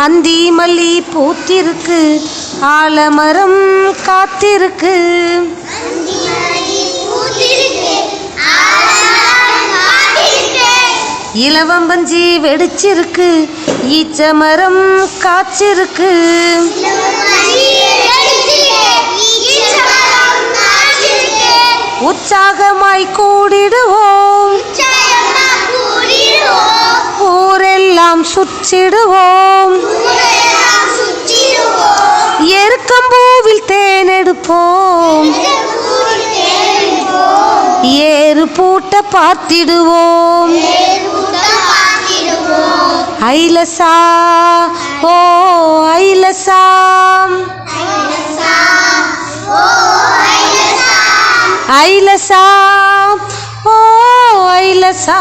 அந்தி மல்லி பூத்திருக்கு, ஆலமரம் காத்திருக்கு. இலவம்பஞ்சி வெடிச்சிருக்கு, ஈச்ச மரம் காய்ச்சிருக்கு. உற்சாகமாய் கூடிடுவோம், ஊரெல்லாம் சுற்றிடுவோம். எருக்கம்பூவில் தேனெடுப்போம், ஏறு பூட்ட பார்த்திடுவோம். ஐலசா ஓ ஐலசா, ஐலசா ஓ ஐலசா.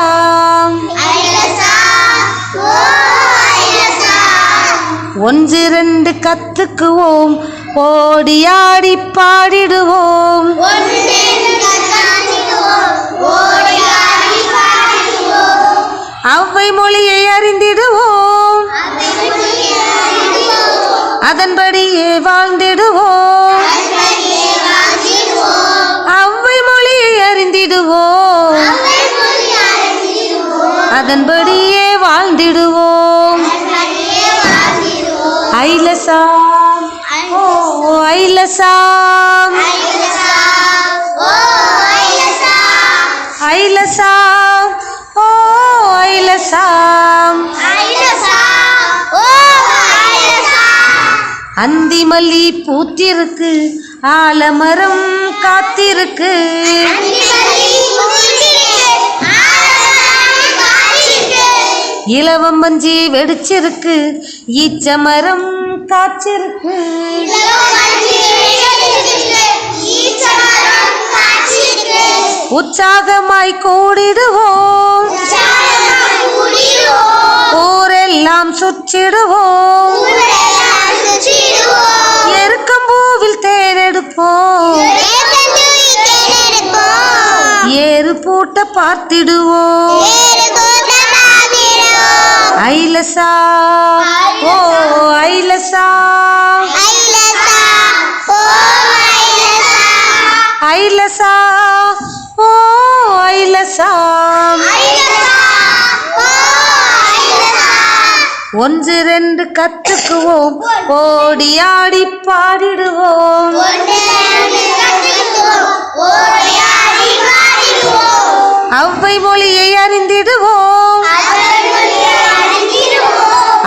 ஒன்று ரெண்டு கத்துக்குவோம், ஓடியாடி பாடிடுவோம். அவ்வை மொழியை அறிந்திடுவோம், அதன்படியே வாழ்ந்திடுவோம். அவ்வை மொழியை அறிந்திடுவோம், அதன்படியே வாழ்ந்திடுவோம். ஐலசா ஓ ஐலசா, ஐலசா ஓ ஐலசா. அந்தி மல்லி பூத்திருக்கு, ஆலமரம் காத்திருக்கு. இலவம்பஞ்சி வெடிச்சிருக்கு, ஈச்ச மரம் காய்ச்சிருக்கு. உற்சாகமாய் கூடிடுவோம், ஊரெல்லாம் சுற்றிடுவோம். எருக்கம்பூவில் தேனெடுப்போம், ஏறு பூட்ட பார்த்திடுவோம். ஐலசா ஓ ஐலசா, ஐலசா ஓ ஐலசா. ஒன்று ரெண்டு கத்துக்குவோம், ஓடியாடி பாடிடுவோம். அவ்வை மொழியை அறிந்திடுவோம்,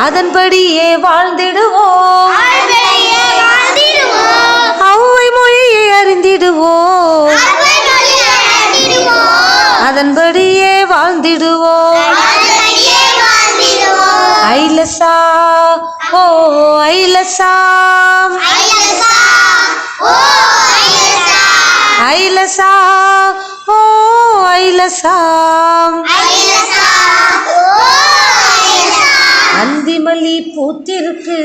அதன்படியே வாழ்ந்திடுவோம். அவ்வை மொழியை அறிந்திடுவோம், அதன்படியே வாழ்ந்திடுவோம். ஐலசா ஓ ஐலசா, ஐலசா ஓ ஐலசா. அந்தி மல்லி பூத்திருக்கு,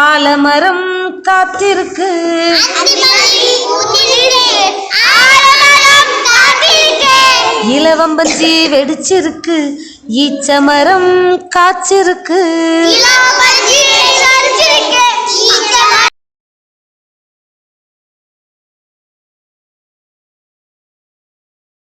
ஆலமரம் காத்திருக்கு. இலவம்பஞ்சி வெடிச்சிருக்கு, ஈச்ச மரம் காய்ச்சிருக்கு.